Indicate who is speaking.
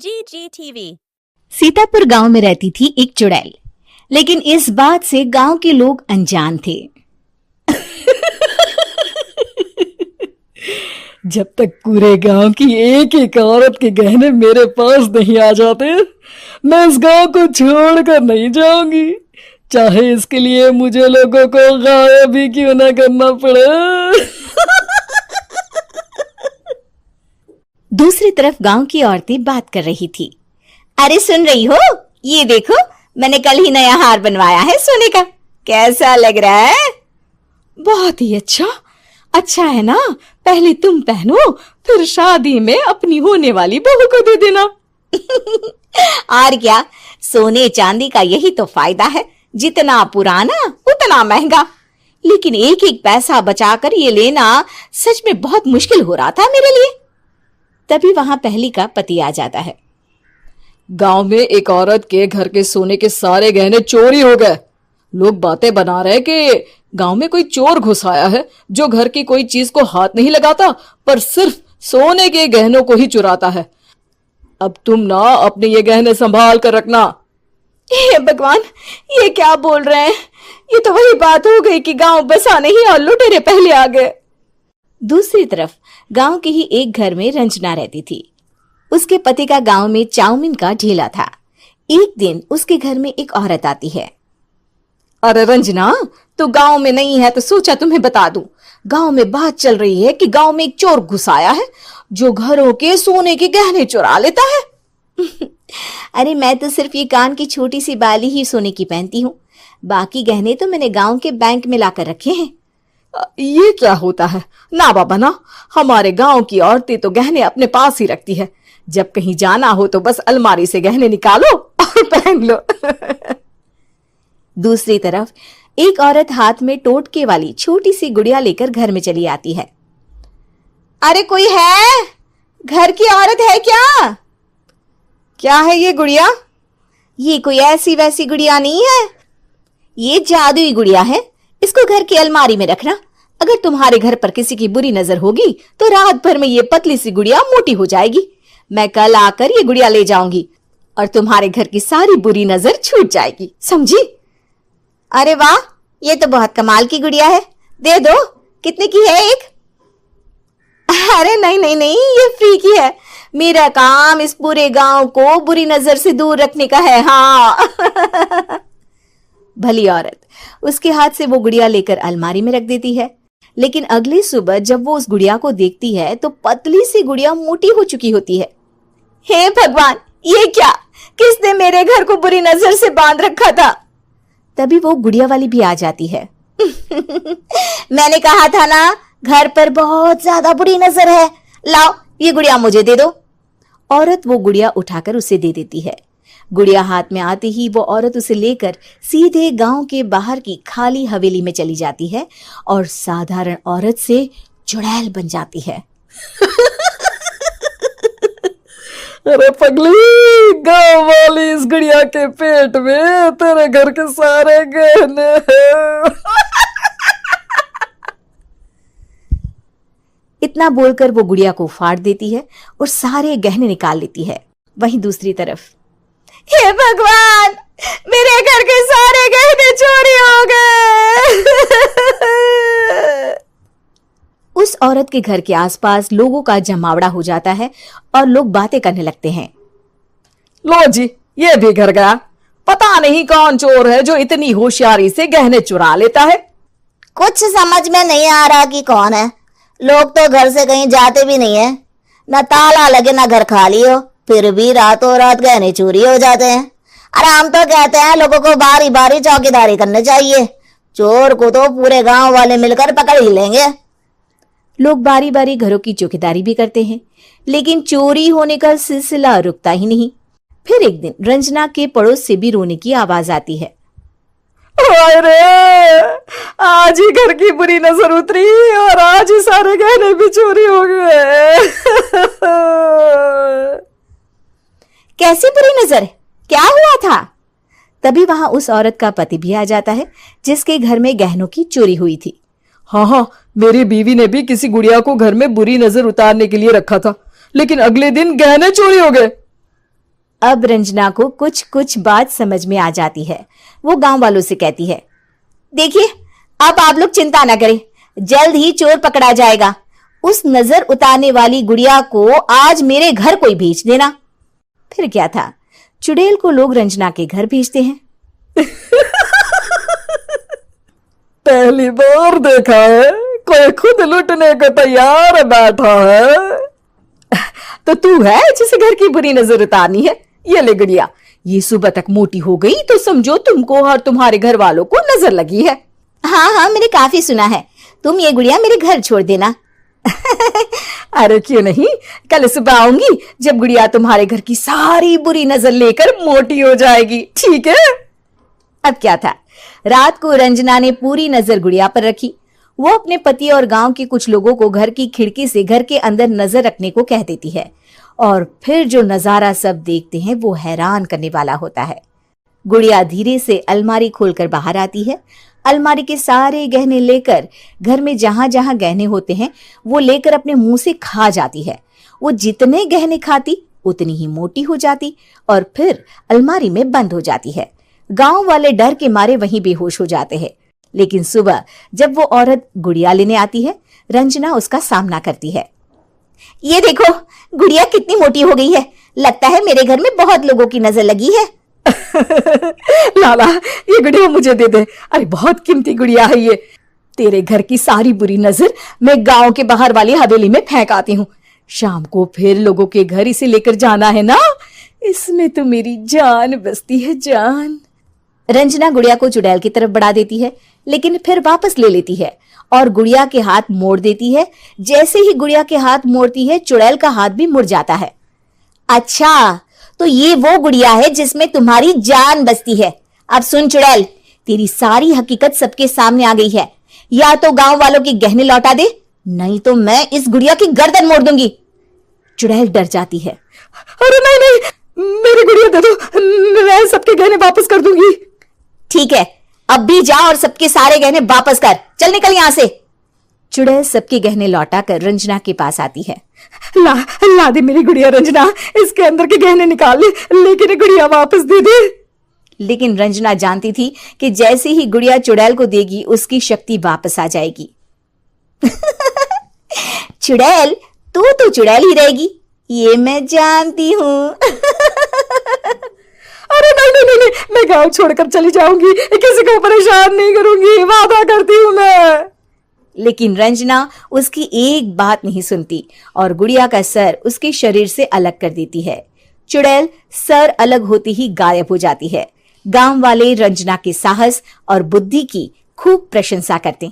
Speaker 1: GGTV।
Speaker 2: Sitapur गांव में रहती थी एक चुड़ैल, लेकिन इस बात से गांव के लोग अनजान थे।
Speaker 3: जब तक पूरे गांव की एक एक औरत के गहने मेरे पास नहीं आ जाते, मैं इस गांव को छोड़कर नहीं जाऊंगी, चाहे इसके लिए मुझे लोगों को गायब भी क्यों ना करना पड़े।
Speaker 2: दूसरी तरफ गांव की औरतें बात कर रही थी। अरे सुन रही हो, ये देखो, मैंने कल ही नया हार बनवाया है सोने का, कैसा लग रहा है?
Speaker 3: बहुत ही अच्छा है ना। पहले तुम पहनो, फिर शादी में अपनी होने वाली बहू को दे देना।
Speaker 2: और क्या, सोने चांदी का यही तो फायदा है, जितना पुराना उतना महंगा। लेकिन एक एक पैसा बचाकर ये लेना सच में बहुत मुश्किल हो रहा था मेरे लिए। तभी वहां पहली का पति आ जाता है।
Speaker 3: गांव में एक औरत के घर के सोने के सारे गहने चोरी हो गए। लोग बातें बना रहे कि गांव में कोई चोर घुस आया है जो घर की कोई चीज को हाथ नहीं लगाता, पर सिर्फ सोने के गहनों को ही चुराता है। अब तुम ना अपने ये गहने संभाल कर रखना।
Speaker 2: हे भगवान, ये क्या बोल रहे हैं? ये तो वही बात हो गई कि गांव बसा नहीं और लुटेरे पहले आ गए। दूसरी तरफ गांव के ही एक घर में रंजना रहती थी। उसके पति का गांव में चाउमीन का ठेला था। एक दिन उसके घर में एक औरत आती है।
Speaker 3: अरे रंजना, तू गांव में नहीं है तो सोचा तुम्हें बता दूं। गांव में बात चल रही है कि गांव में एक चोर घुस आया है जो घरों के सोने के गहने चुरा लेता है।
Speaker 2: अरे मैं तो सिर्फ ये कान की छोटी सी बाली ही सोने की पहनती हूँ, बाकी गहने तो मैंने गांव के बैंक में लाकर रखे हैं।
Speaker 3: ये क्या होता है? ना बाबा ना, हमारे गांव की औरतें तो गहने अपने पास ही रखती है। जब कहीं जाना हो तो बस अलमारी से गहने निकालो और पहन लो।
Speaker 2: दूसरी तरफ एक औरत हाथ में टोटके वाली छोटी सी गुड़िया लेकर घर में चली आती है। अरे कोई है? घर की औरत है क्या?
Speaker 3: क्या है ये गुड़िया?
Speaker 2: ये कोई ऐसी वैसी गुड़िया नहीं है, ये जादुई गुड़िया है। इसको घर की अलमारी में रखना। अगर तुम्हारे घर पर किसी की बुरी नजर होगी तो रात भर में ये पतली सी गुड़िया मोटी हो जाएगी। मैं कल आकर ये गुड़िया ले जाऊंगी और तुम्हारे घर की सारी बुरी नजर छूट जाएगी, समझी? अरे वाह, ये तो बहुत कमाल की गुड़िया है, दे दो। कितने की है एक? अरे नहीं नहीं नहीं, ये फ्री की है। मेरा काम इस पूरे गांव को बुरी नजर से दूर रखने का है। हाँ। भली औरत उसके हाथ से वो गुड़िया लेकर अलमारी में रख देती है। लेकिन अगली सुबह जब वो उस गुड़िया को देखती है तो पतली सी गुड़िया मोटी हो चुकी होती है। हे भगवान, ये क्या? किसने मेरे घर को बुरी नजर से बांध रखा था? तभी वो गुड़िया वाली भी आ जाती है। मैंने कहा था ना, घर पर बहुत ज्यादा बुरी नजर है। लाओ, ये गुड़िया मुझे दे दो। औरत वो गुड़िया उठाकर उसे दे देती है। गुड़िया हाथ में आते ही वो औरत उसे लेकर सीधे गांव के बाहर की खाली हवेली में चली जाती है और साधारण औरत से चुड़ैल बन जाती है।
Speaker 3: अरे पगली, गांव वाली इस गुड़िया के पेट में तेरे घर के सारे गहने हैं।
Speaker 2: इतना बोलकर वो गुड़िया को फाड़ देती है और सारे गहने निकाल लेती है। वहीं दूसरी तरफ, हे भगवान, मेरे घर के सारे गहने चोरी हो गए। उस औरत के घर के आसपास लोगों का जमावड़ा हो जाता है और लोग बातें करने लगते हैं।
Speaker 3: लो जी, ये भी घर गया। पता नहीं कौन चोर है जो इतनी होशियारी से गहने चुरा लेता है।
Speaker 4: कुछ समझ में नहीं आ रहा कि कौन है। लोग तो घर से कहीं जाते भी नहीं है, न ताला लगे न घर खाली हो, फिर भी रातों रात गहने चोरी हो जाते हैं। अरे हम तो कहते हैं लोगों को बारी बारी चौकीदारी करनी चाहिए, चोर को तो पूरे गांव वाले मिलकर पकड़ ही लेंगे।
Speaker 2: लोग बारी बारी घरों की चौकीदारी भी करते हैं, लेकिन चोरी होने का सिलसिला रुकता ही नहीं। फिर एक दिन रंजना के पड़ोस से भी रोने की आवाज आती है।
Speaker 3: अरे आज ही घर की बुरी नजर उतरी और आज ही सारे गहने भी चोरी हो गए।
Speaker 2: कैसी बुरी नजर? क्या हुआ था? तभी वहां उस औरत का पति भी आ जाता है जिसके घर में गहनों की चोरी हुई थी।
Speaker 3: हाँ, मेरी बीवी ने भी किसी गुड़िया को घर में बुरी नजर उतारने के लिए रखा था, लेकिन अगले दिन गहने चोरी हो गए।
Speaker 2: अब रंजना को कुछ कुछ बात समझ में आ जाती है। वो गांव वालों से कहती है, देखिए अब आप लोग चिंता ना करें, जल्द ही चोर पकड़ा जाएगा। उस नजर उतारने वाली गुड़िया को आज मेरे घर कोई भेज देना। फिर क्या था, चुड़ैल को लोग रंजना के घर भेजते हैं।
Speaker 3: पहली बार देखा है कोई खुद लुटने को तैयार बैठा है।
Speaker 2: तो तू है जिसे घर की बुरी नजर उतारनी है? ये ले गुड़िया, ये सुबह तक मोटी हो गई तो समझो तुमको और तुम्हारे घर वालों को नजर लगी है। हाँ हाँ, मैंने काफी सुना है। तुम ये गुड़िया मेरे घर छोड़ देना। अरे क्यों नहीं, कल सुबह आऊंगी जब गुड़िया तुम्हारे घर की सारी बुरी नजर लेकर मोटी हो जाएगी, ठीक है? अब क्या था, रात को रंजना ने पूरी नजर गुड़िया पर रखी। वो अपने पति और गांव के कुछ लोगों को घर की खिड़की से घर के अंदर नजर रखने को कह देती है, और फिर जो नजारा सब देखते हैं वो हैरान करने वाला होता है। गुड़िया धीरे से अलमारी खोलकर बाहर आती है। अलमारी के सारे गहने लेकर घर में जहां जहां गहने होते हैं वो लेकर अपने मुंह से खा जाती है। वो जितने गहने खाती उतनी ही मोटी हो जाती और फिर अलमारी में बंद हो जाती है। गांव वाले डर के मारे वहीं बेहोश हो जाते हैं। लेकिन सुबह जब वो औरत गुड़िया लेने आती है, रंजना उसका सामना करती है। ये देखो गुड़िया कितनी मोटी हो गई है, लगता है मेरे घर में बहुत लोगों की नजर लगी है।
Speaker 3: लाला ये गुड़िया मुझे दे दे, अरे बहुत कीमती गुड़िया है ये।
Speaker 2: तेरे घर की सारी बुरी नजर मैं गांव के बाहर वाली हवेली में फेंक आती हूँ। शाम को फिर लोगों के घर इसे लेकर जाना है ना, इसमें तो मेरी जान बसती है, जान। रंजना गुड़िया को चुड़ैल की तरफ बढ़ा देती है, लेकिन फिर वापस ले लेती है और गुड़िया के हाथ मोड़ देती है। जैसे ही गुड़िया के हाथ मोड़ती है, चुड़ैल का हाथ भी मुड़ जाता है। अच्छा, तो ये वो गुड़िया है जिसमें तुम्हारी जान बसती है। अब सुन चुड़ैल, तेरी सारी हकीकत सबके सामने आ गई है। या तो गांव वालों के गहने लौटा दे, नहीं तो मैं इस गुड़िया की गर्दन मोड़ दूंगी। चुड़ैल डर जाती है।
Speaker 3: अरे नहीं नहीं, मेरी गुड़िया दे दो, मैं सबके गहने वापस कर दूंगी।
Speaker 2: ठीक है, अब भी जा और सबके सारे गहने वापस कर। चल निकल यहां से। चुड़ैल सबके गहने लौटा कर रंजना के पास आती है।
Speaker 3: ला दे मेरी गुड़िया रंजना, इसके अंदर के गहने निकाल ले, लेकिन गुड़िया वापस दे दे।
Speaker 2: लेकिन रंजना जानती थी कि जैसे ही गुड़िया चुड़ैल को देगी उसकी शक्ति वापस आ जाएगी। चुड़ैल, तू तो चुड़ैल ही रहेगी, ये मैं जानती हूँ।
Speaker 3: अरे नहीं नहीं नहीं, मैं गांव छोड़कर चली जाऊंगी, किसी को परेशान नहीं करूंगी, वादा करती हूँ मैं।
Speaker 2: लेकिन रंजना उसकी एक बात नहीं सुनती और गुड़िया का सर उसके शरीर से अलग कर देती है। चुड़ैल सर अलग होती ही गायब हो जाती है। गांव वाले रंजना के साहस और बुद्धि की खूब प्रशंसा करते हैं।